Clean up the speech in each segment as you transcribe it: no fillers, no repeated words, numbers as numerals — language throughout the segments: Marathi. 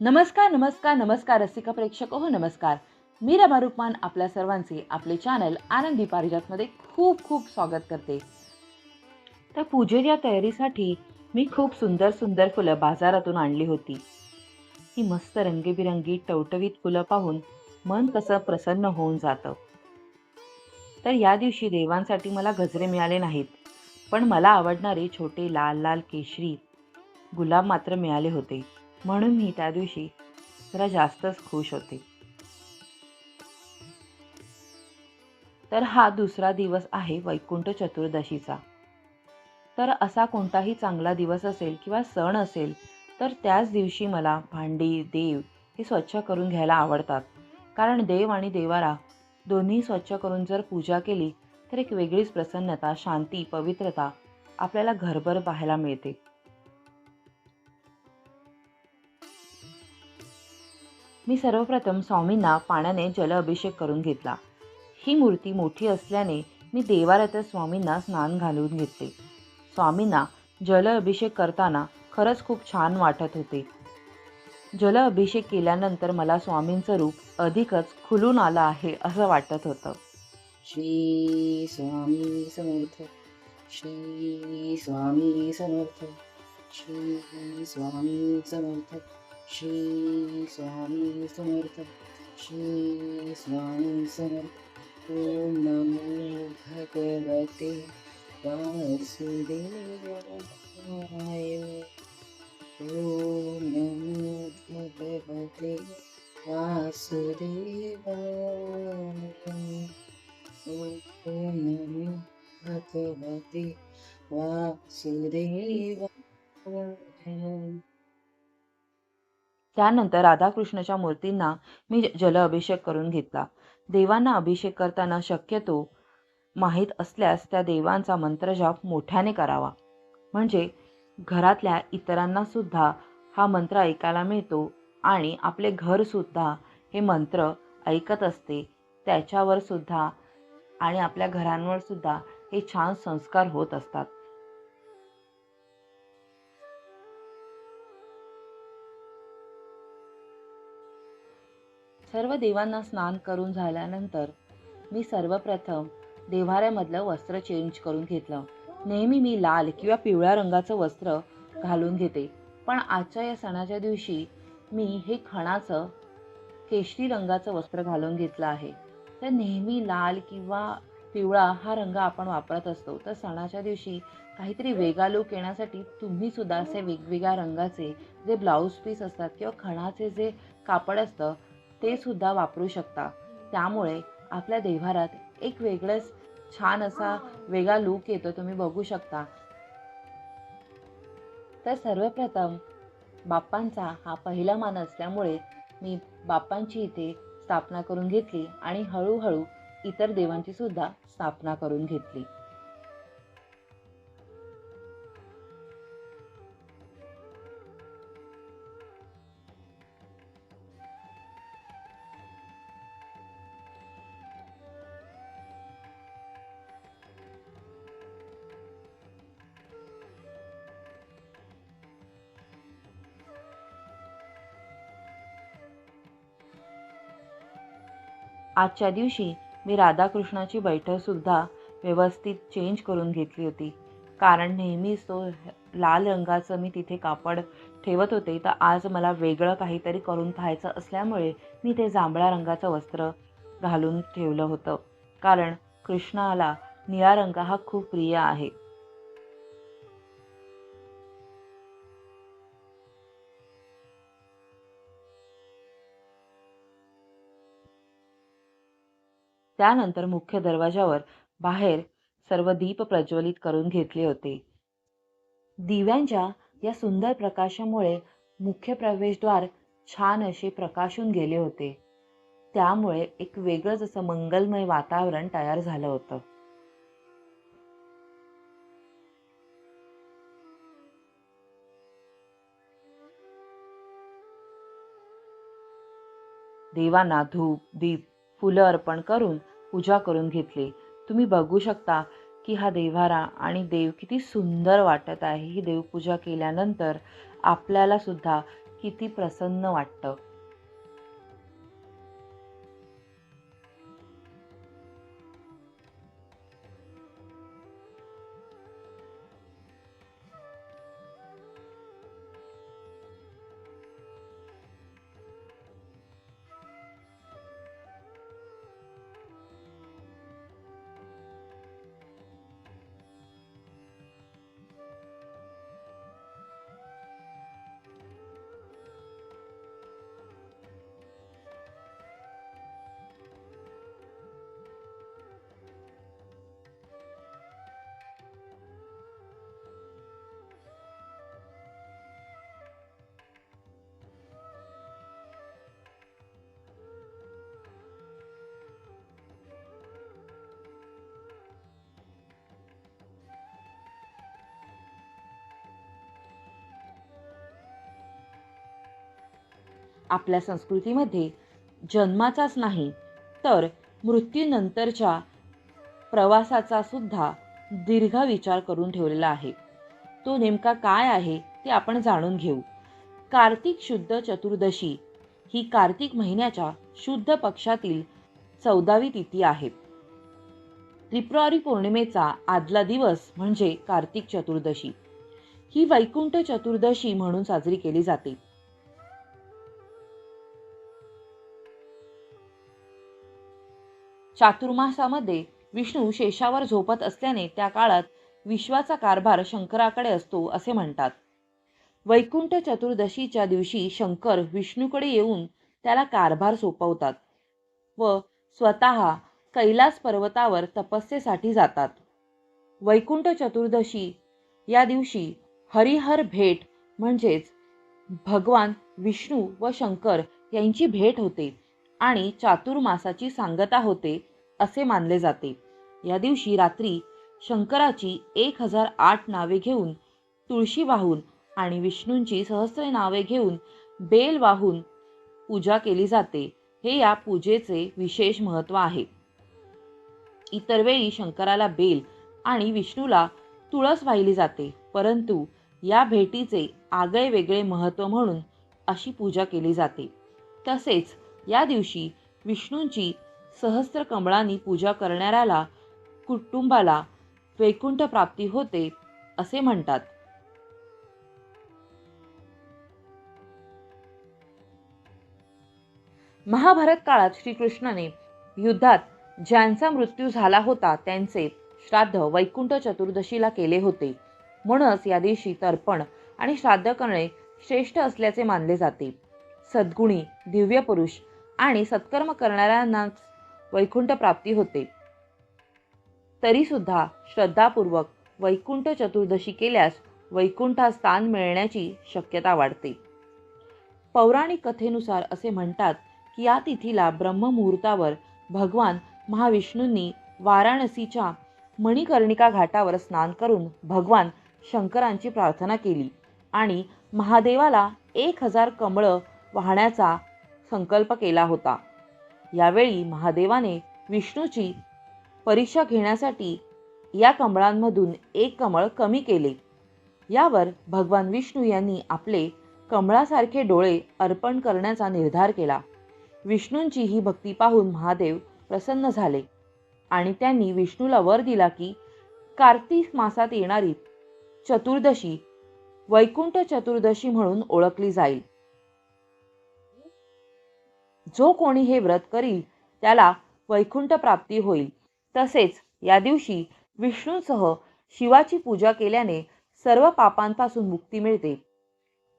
नमस्कार नमस्कार नमस्कार रसिका प्रेक्षक हो नमस्कार. मी रमा रुक्मान आपल्या सर्वांचे आपले चॅनल आनंदी पारिजातमध्ये खूप खूप स्वागत करते. तर पूजेच्या तयारीसाठी मी खूप सुंदर सुंदर फुलं बाजारातून आणली होती. ही मस्त रंगीबिरंगी टवटवीत फुलं पाहून मन कसं प्रसन्न होऊन जातं. तर या दिवशी देवांसाठी मला गजरे मिळाले नाहीत, पण मला आवडणारे छोटे लाल लाल केशरी गुलाब मात्र मिळाले होते. म्हणून मी त्या दिवशी जरा जास्तच खुश होते. तर हा दुसरा दिवस आहे वैकुंठ चतुर्दशीचा. तर असा कोणताही चांगला दिवस असेल किंवा सण असेल, तर त्याच दिवशी मला भांडी, देव हे स्वच्छ करून घ्यायला आवडतात. कारण देव आणि देवारा दोन्ही स्वच्छ करून जर पूजा केली, तर एक वेगळीच प्रसन्नता, शांती, पवित्रता आपल्याला घरभर पाहायला मिळते. मी सर्वप्रथम स्वामींना पाण्याने जलअभिषेक करून घेतला. ही मूर्ती मोठी असल्याने मी देवाऱ्यातच स्वामींना स्नान घालून घेतले. स्वामींना जलअभिषेक करताना खरंच खूप छान वाटत होते. जलअभिषेक केल्यानंतर मला स्वामींचं रूप अधिकच खुलून आलं आहे असं वाटत होतं. श्री स्वामी समर्थ. श्री स्वामी समर्थ. श्री स्वामी समर्थ. श्री स्वामी समर्थ. श्री स्वामी समर्थ. ओम नमो भगवते वासुदेवाय. ओम नमो भगवते वासुदेवाय. ओम नमो भगवते वासुदेवाय. त्यानंतर राधाकृष्णाच्या मूर्तींना मी जलअभिषेक करून घेतला. देवांना अभिषेक करताना शक्यतो माहीत असल्यास त्या देवांचा मंत्रजाप मोठ्याने करावा. म्हणजे घरातल्या इतरांना सुद्धा हा मंत्र ऐकायला मिळतो आणि आपले घर सुद्धा हे मंत्र ऐकत असते. त्याच्यावर सुद्धा आणि आपल्या घरांवर सुद्धा हे छान संस्कार होत असतात. सर्व देवांना स्नान करून झाल्यानंतर मी सर्वप्रथम देव्हाऱ्यामधलं वस्त्र चेंज करून घेतलं. नेहमी मी लाल किंवा पिवळ्या रंगाचं वस्त्र घालून घेते, पण आजच्या या सणाच्या दिवशी मी हे खणाचं केशरी रंगाचं वस्त्र घालून घेतलं आहे. तर नेहमी लाल किंवा पिवळा हा रंग आपण वापरत असतो. तर सणाच्या दिवशी काहीतरी वेगळा लूक येण्यासाठी तुम्ही सुद्धा असे वेगवेगळ्या रंगाचे जे ब्लाऊज पीस असतात किंवा खणाचे जे कापड असतं ते सुद्धा वापरू शकता. त्यामुळे आपल्या देव्हाऱ्यात एक वेगळंच छान असा वेगळा लूक येतो, तुम्ही बघू शकता. तर सर्वप्रथम बाप्पांचा हा पहिला मान असल्यामुळे मी बाप्पांची इथे स्थापना करून घेतली आणि हळूहळू इतर देवांची सुद्धा स्थापना करून घेतली. आजच्या दिवशी मी राधाकृष्णाची बैठक सुद्धा व्यवस्थित चेंज करून घेतली होती. कारण नेहमीच तो लाल रंगाचं मी तिथे कापड ठेवत होते, तर आज मला वेगळं काहीतरी करून पाहायचं असल्यामुळे मी ते जांभळ्या रंगाचं वस्त्र घालून ठेवलं होतं. कारण कृष्णाला निळा रंग हा खूप प्रिय आहे. त्यानंतर मुख्य दरवाजावर बाहेर सर्व दीप प्रज्वलित करून घेतले होते. दिव्यांच्या या सुंदर प्रकाशामुळे मुख्य प्रवेशद्वार छान असे प्रकाशून गेले होते. त्यामुळे एक वेगळंच असं मंगलमय वातावरण तयार झालं होतं. देवांना धूप, दीप, फुलं अर्पण करून पूजा करून घेतली. तुम्ही बघू शकता की हा देव्हारा आणि देव किती सुंदर वाटत आहे. ही देवपूजा केल्यानंतर आपल्याला सुद्धा किती प्रसन्न वाटतं. आपल्या संस्कृतीमध्ये जन्माचाच नाही तर मृत्यूनंतरच्या प्रवासाचा सुद्धा दीर्घ विचार करून ठेवलेला आहे. तो नेमका काय आहे ते आपण जाणून घेऊ. कार्तिक शुद्ध चतुर्दशी ही कार्तिक महिन्याच्या शुद्ध पक्षातील 14वी तिथी आहे. त्रिपुरारी पौर्णिमेचा आदला दिवस म्हणजे कार्तिक चतुर्दशी. ही वैकुंठ चतुर्दशी म्हणून साजरी केली जाते. चातुर्मासामध्ये विष्णू शेषावर झोपत असल्याने त्या काळात विश्वाचा कारभार शंकराकडे असतो असे म्हणतात. वैकुंठ चतुर्दशीच्या दिवशी शंकर विष्णूकडे येऊन त्याला कारभार सोपवतात व स्वतः कैलास पर्वतावर तपस्येसाठी जातात. वैकुंठ चतुर्दशी या दिवशी हरिहर भेट म्हणजेच भगवान विष्णू व शंकर यांची भेट होते आणि चातुर्मासाची सांगता होते असे मानले जाते. या दिवशी रात्री शंकराची 1008 नावे घेऊन तुळशी वाहून आणि विष्णूंची सहस्र नावे घेऊन बेल वाहून पूजा केली जाते. हे या पूजेचे विशेष महत्त्व आहे. इतर वेळी शंकराला बेल आणि विष्णूला तुळस वाहिली जाते, परंतु या भेटीचे आगळे वेगळे महत्त्व म्हणून अशी पूजा केली जाते. तसेच या दिवशी विष्णूंची सहस्त्र कमळांनी पूजा करणाऱ्याला कुटुंबाला वैकुंठ प्राप्ती होते असे म्हणतात. महाभारत काळात श्रीकृष्णाने युद्धात ज्यांचा मृत्यू झाला होता त्यांचे श्राद्ध वैकुंठ चतुर्दशीला केले होते. म्हणूनच या दिवशी तर्पण आणि श्राद्ध करणे श्रेष्ठ असल्याचे मानले जाते. सद्गुणी, दिव्य पुरुष आणि सत्कर्म करणाऱ्यांनाच वैकुंठ प्राप्ती होते. तरी सुद्धा श्रद्धापूर्वक वैकुंठ चतुर्दशी केल्यास वैकुंठात स्थान मिळण्याची शक्यता वाढते. पौराणिक कथेनुसार असे म्हणतात की या तिथीला ब्रह्ममुहूर्तावर भगवान महाविष्णूंनी वाराणसीच्या मणिकर्णिका घाटावर स्नान करून भगवान शंकरांची प्रार्थना केली आणि महादेवाला 1000 कमळं वाहण्याचा संकल्प केला होता. यावेळी महादेवाने विष्णूची परीक्षा घेण्यासाठी या कमळांमधून एक कमळ कमी केले. यावर भगवान विष्णू यांनी आपले कमळासारखे डोळे अर्पण करण्याचा निर्धार केला. विष्णूंची ही भक्ती पाहून महादेव प्रसन्न झाले आणि त्यांनी विष्णूला वर दिला की कार्तिक मासात येणारी चतुर्दशी वैकुंठ चतुर्दशी म्हणून ओळखली जाईल. जो कोणी हे व्रत करील त्याला वैकुंठ प्राप्ती होईल. तसेच या दिवशी विष्णूसह शिवाची पूजा केल्याने सर्व पापांपासून मुक्ती मिळते.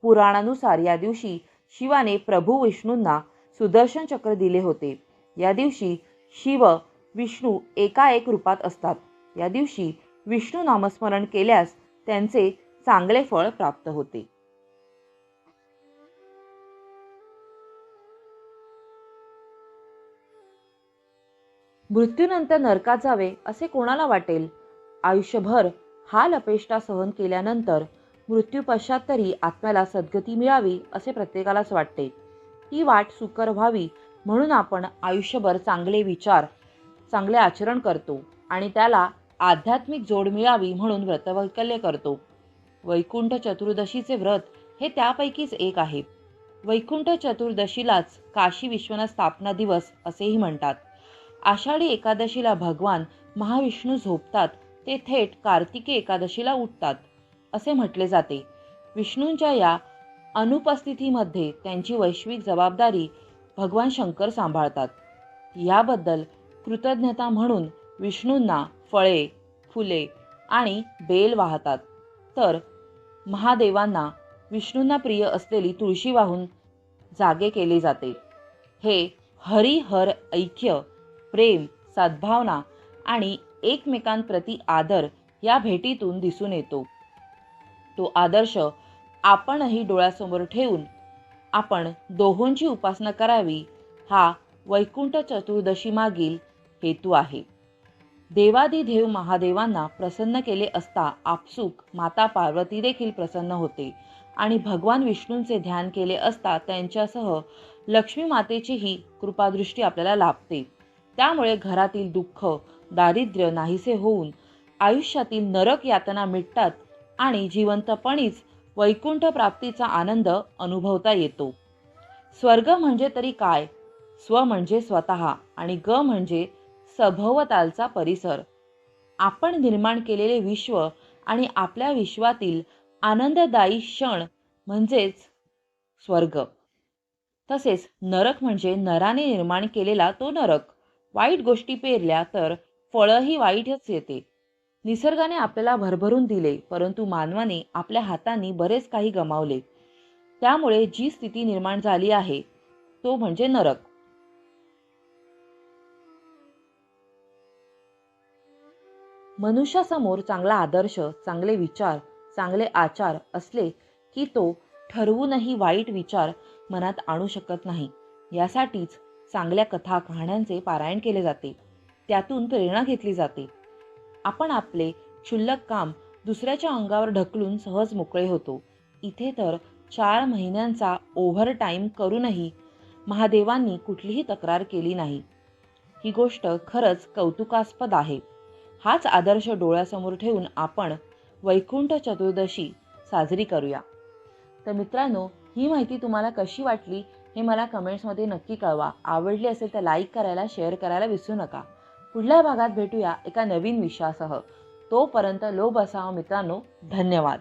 पुराणानुसार या दिवशी शिवाने प्रभू विष्णूंना सुदर्शन चक्र दिले होते. या दिवशी शिव विष्णू एकाएक रूपात असतात. या दिवशी विष्णू नामस्मरण केल्यास त्यांचे चांगले फळ प्राप्त होते. मृत्यूनंतर नरकात जावे असे कोणाला वाटेल? आयुष्यभर हाल अपेष्टा सहन केल्यानंतर मृत्यूपश्चात तरी आत्म्याला सद्गती मिळावी असे प्रत्येकालाच वाटते. ती वाट सुकर व्हावी म्हणून आपण आयुष्यभर चांगले विचार, चांगले आचरण करतो आणि त्याला आध्यात्मिक जोड मिळावी म्हणून व्रतवैकल्य करतो. वैकुंठ चतुर्दशीचे व्रत हे त्यापैकीच एक आहे. वैकुंठ चतुर्दशीलाच काशी विश्वनाथ स्थापना दिवस असेही म्हणतात. आषाढी एकादशीला भगवान महाविष्णू झोपतात ते थेट कार्तिकी एकादशीला उठतात असे म्हटले जाते. विष्णूंच्या या अनुपस्थितीमध्ये त्यांची वैश्विक जबाबदारी भगवान शंकर सांभाळतात. याबद्दल कृतज्ञता म्हणून विष्णूंना फळे, फुले आणि बेल वाहतात. तर महादेवांना विष्णूंना प्रिय असलेली तुळशी वाहून जागे केले जाते. हे हरिहर ऐक्य, प्रेम, सद्भावना आणि एकमेकांप्रती आदर या भेटीतून दिसून येतो. तो आदर्श आपणही डोळ्यासमोर ठेवून आपण दोहोंची उपासना करावी हा वैकुंठ चतुर्दशी मागील हेतू आहे. देवादिदेव महादेवांना प्रसन्न केले असता आपसूक माता पार्वती देखील प्रसन्न होते आणि भगवान विष्णूंचे ध्यान केले असता त्यांच्यासह लक्ष्मी मातेचीही कृपादृष्टी आपल्याला लाभते. त्यामुळे घरातील दुःख, दारिद्र्य नाहीसे होऊन आयुष्यातील नरक यातना मिटतात आणि जिवंतपणीच वैकुंठ प्राप्तीचा आनंद अनुभवता येतो. स्वर्ग म्हणजे तरी काय? स्व म्हणजे स्वतः आणि ग म्हणजे सभोवतालचा परिसर. आपण निर्माण केलेले विश्व आणि आपल्या विश्वातील आनंददायी क्षण म्हणजेच स्वर्ग. तसेच नरक म्हणजे नराने निर्माण केलेला तो नरक. वाईट गोष्टी पेरल्या तर फळही वाईटच येते. निसर्गाने आपल्याला भरभरून दिले, परंतु मानवाने आपल्या हातांनी बरेच काही गमावले. त्यामुळे जी स्थिती निर्माण झाली आहे तो म्हणजे नरक. मनुष्यासमोर चांगला आदर्श, चांगले विचार, चांगले आचार असले की तो ठरवूनही वाईट विचार मनात आणू शकत नाही. यासाठीच चांगल्या कथा, कहाण्यांचे पारायण केले जाते. त्यातून प्रेरणा घेतली जाते. आपण आपले क्षुल्लक काम दुसऱ्याच्या अंगावर ढकलून सहज मोकळे होतो. इथे तर 4 महिन्यांचा ओव्हर टाईम करूनही महादेवांनी कुठलीही तक्रार केली नाही. ही गोष्ट खरंच कौतुकास्पद आहे. हाच आदर्श डोळ्यासमोर ठेवून आपण वैकुंठ चतुर्दशी साजरी करूया. तर मित्रांनो, ही माहिती तुम्हाला कशी वाटली हे मला कमेंट्समध्ये नक्की कळवा. आवडली असेल तर लाईक करायला, शेअर करायला विसरू नका. पुढल्या भागात भेटूया एका नवीन विषयासह. तोपर्यंत लो बसावं मित्रांनो. धन्यवाद.